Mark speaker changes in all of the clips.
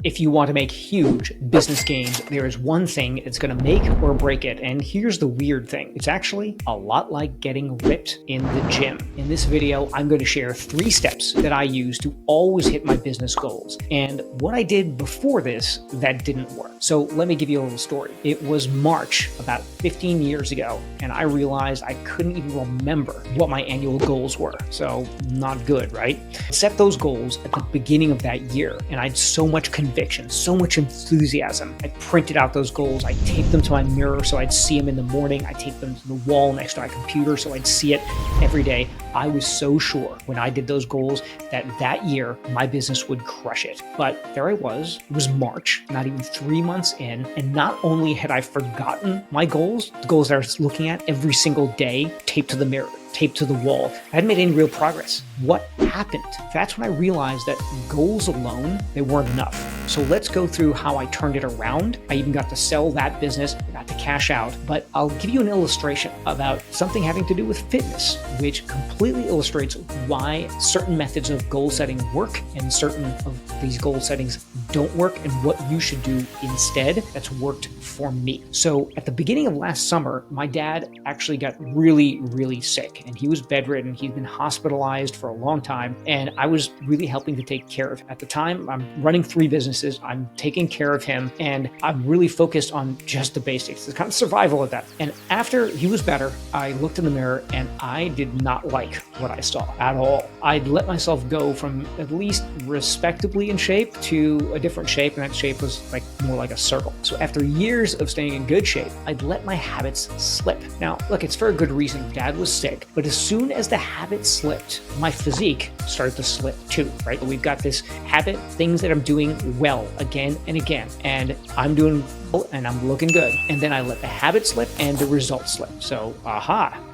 Speaker 1: If you want to make huge business gains, there is one thing that's going to make or break it. And here's the weird thing. It's actually a lot like getting ripped in the gym. In this video, I'm going to share 3 steps that I use to always hit my business goals and what I did before this that didn't work. So let me give you a little story. It was March about 15 years ago, and I realized I couldn't even remember what my annual goals were. So not good, right? I set those goals at the beginning of that year, and I had so much conviction, so much enthusiasm. I printed out those goals. I taped them to my mirror so I'd see them in the morning. I taped them to the wall next to my computer so I'd see it every day. I was so sure when I did those goals that year my business would crush it. But there I was. It was March, not even 3 months in, and not only had I forgotten my goals, the goals that I was looking at every single day, taped to the mirror, taped to the wall, I hadn't made any real progress. What happened? That's when I realized that goals alone, they weren't enough. So let's go through how I turned it around. I even got to sell that business, I got to cash out, but I'll give you an illustration about something having to do with fitness, which completely illustrates why certain methods of goal setting work and certain of these goal settings don't work and what you should do instead that's worked for me. So at the beginning of last summer, my dad actually got really, really sick and he was bedridden. He'd been hospitalized for a long time and I was really helping to take care of him. At the time, I'm running 3 businesses, I'm taking care of him, and I'm really focused on just the basics, the kind of survival of that. And after he was better, I looked in the mirror and I did not like what I saw at all. I'd let myself go from at least respectably in shape to a different shape, and that shape was more like a circle. So after years of staying in good shape, I'd let my habits slip. Now, look, it's for a good reason. Dad was sick, but as soon as the habit slipped, my physique started to slip too, right? We've got this habit, things that I'm doing well again and again, and I'm doing and I'm looking good. And then I let the habit slip and the results slip. So,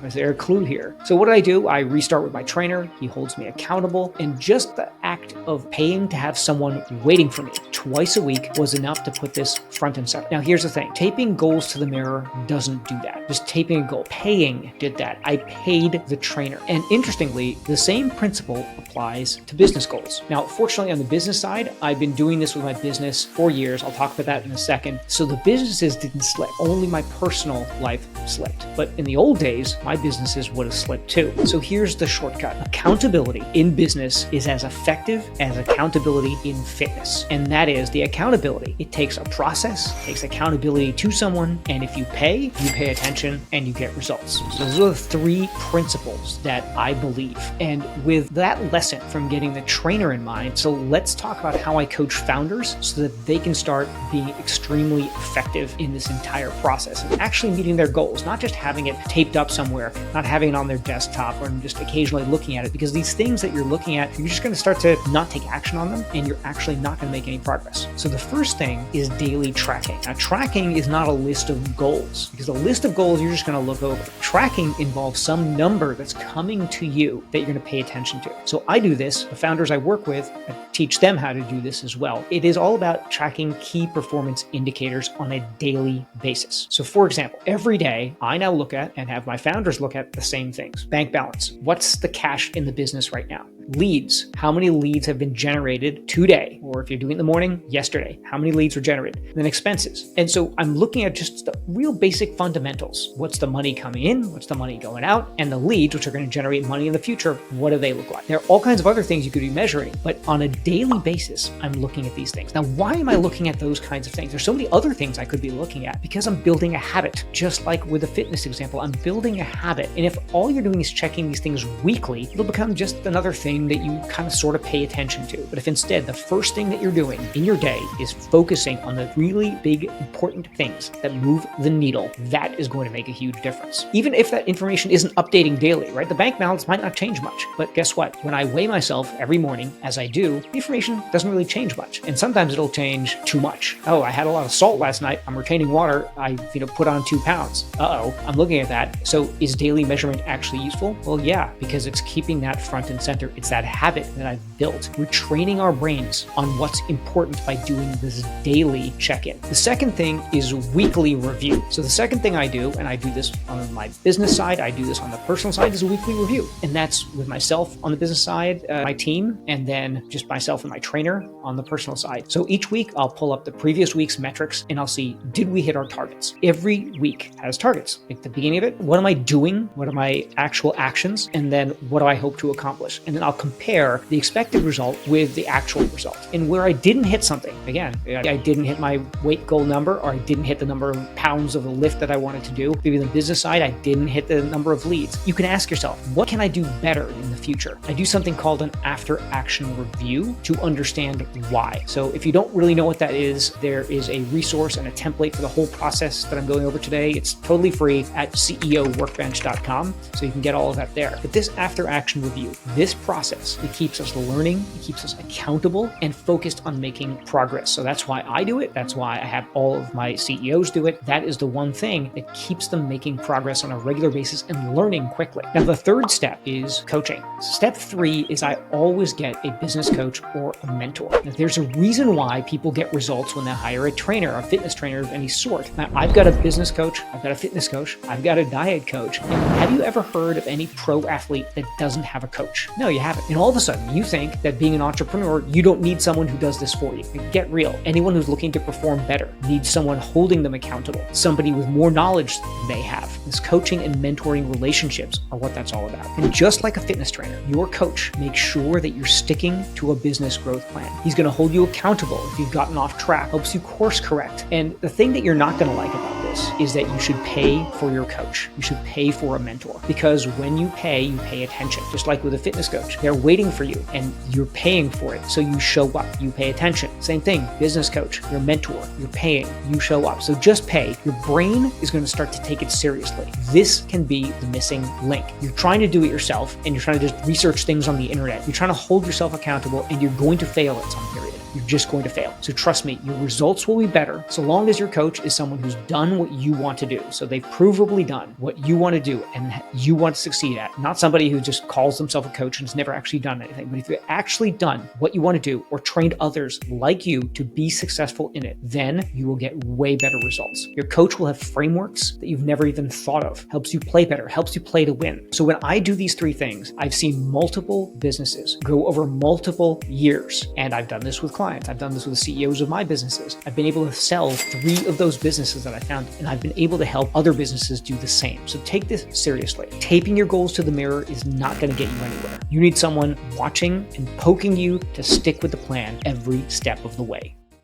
Speaker 1: is there a clue here? So what do? I restart with my trainer. He holds me accountable. And just the act of paying to have someone waiting for me twice a week was enough to put this front and center. Now, here's the thing. Taping goals to the mirror doesn't do that. Just taping a goal. Paying did that. I paid the trainer. And interestingly, the same principle applies to business goals. Now, fortunately, on the business side, I've been doing this with my business for years. I'll talk about that in a second. So the businesses didn't slip. Only my personal life slipped. But in the old days, my businesses would have slipped too. So here's the shortcut. Accountability in business is as effective as accountability in fitness. And that is the accountability. It takes a process, takes accountability to someone, and if you pay attention, and you get results. So those are the 3 principles that I believe. And with that lesson from getting the trainer in mind, so let's talk about how I coach founders so that they can start being extremely effective in this entire process and actually meeting their goals, not just having it taped up somewhere, not having it on their desktop or just occasionally looking at it, because these things that you're looking at, you're just going to start to not take action on them and you're actually not going to make any progress. So the first thing is daily tracking. Now, tracking is not a list of goals, because a list of goals you're just going to look over. Tracking involves some number that's coming to you that you're going to pay attention to. So I do this. The founders I work with, I teach them how to do this as well. It is all about tracking key performance indicators on a daily basis. So for example, every day I now look at and have my founders look at the same things. Bank balance. What's the cash in the business right now? Leads. How many leads have been generated today? Or if you're doing it in the morning, yesterday. How many leads were generated? And then expenses. And so I'm looking at just the real basic fundamentals. What's the money coming in? What's the money going out? And the leads, which are going to generate money in the future, what do they look like? There are all kinds of other things you could be measuring, but on a daily basis, I'm looking at these things. Now, why am I looking at those kinds of things? There's so many other things I could be looking at because I'm building a habit. Just like with a fitness example, I'm building a habit. And if all you're doing is checking these things weekly, it'll become just another thing that you kind of sort of pay attention to. But if instead the first thing that you're doing in your day is focusing on the really big, important things that move the needle, that is going to make a huge difference. Even if that information isn't updating daily, right? The bank balance might not change much, but guess what? When I weigh myself every morning, as I do, the information doesn't really change much. And sometimes it'll change too much. Oh, I had a lot of salt last night. I'm retaining water. I put on 2 pounds. I'm looking at that. So is daily measurement actually useful? Well, yeah, because it's keeping that front and center. It's that habit that I've built. We're training our brains on what's important by doing this daily check-in. The second thing is weekly review. So the second thing I do, and I do this on my business side, I do this on the personal side, is a weekly review. And that's with myself on the business side, my team, and then just myself and my trainer on the personal side. So each week I'll pull up the previous week's metrics and I'll see, did we hit our targets? Every week has targets. At the beginning of it, what am I doing? What are my actual actions? And then what do I hope to accomplish? And then I'll compare the expected result with the actual result. And where I didn't hit something, again, I didn't hit my weight goal number, or I didn't hit the number of pounds of the lift that I wanted to do. Maybe on the business side, I didn't hit the number of leads. You can ask yourself, what can I do better in the future? I do something called an after action review to understand why. So if you don't really know what that is, there is a resource and a template for the whole process that I'm going over today. It's totally free at ceoworkbench.com. So you can get all of that there. But this after action review, this process, it keeps us learning, it keeps us accountable and focused on making progress. So that's why I do it. That's why I have all of my CEOs do it. That is the one thing that keeps them making progress on a regular basis and learning quickly. Now, the third step is coaching. Step 3 is I always get a business coach or a mentor. Now, there's a reason why people get results when they hire a trainer, a fitness trainer of any sort. Now, I've got a business coach, I've got a fitness coach, I've got a diet coach. And have you ever heard of any pro athlete that doesn't have a coach? No, you haven't. And all of a sudden, you think that being an entrepreneur, you don't need someone who does this for you. Get real. Anyone who's looking to perform better needs someone holding them accountable, somebody with more knowledge than they have. This coaching and mentoring relationships are what that's all about. And just like a fitness trainer, your coach makes sure that you're sticking to a business growth plan. He's going to hold you accountable if you've gotten off track, helps you course correct. And the thing that you're not going to like about this is that you should pay for your coach. You should pay for a mentor, because when you pay attention. Just like with a fitness coach, they're waiting for you and you're paying for it. So you show up, you pay attention. Same thing, business coach, your mentor, you're paying, you show up. So just pay. Your brain is going to start to take it seriously. This can be the missing link. You're trying to do it yourself and you're trying to just research things on the internet. You're trying to hold yourself accountable and you're going to fail at some period. You're just going to fail. So trust me, your results will be better so long as your coach is someone who's done what you want to do. So they've provably done what you want to do and you want to succeed at. Not somebody who just calls themselves a coach and has never actually done anything. But if you've actually done what you want to do or trained others like you to be successful in it, then you will get way better results. Your coach will have frameworks that you've never even thought of, helps you play better, helps you play to win. So when I do these 3 things, I've seen multiple businesses grow over multiple years. And I've done this with clients. I've done this with the CEOs of my businesses. I've been able to sell 3 of those businesses that I found, and I've been able to help other businesses do the same. So take this seriously. Taping your goals to the mirror is not going to get you anywhere. You need someone watching and poking you to stick with the plan every step of the way.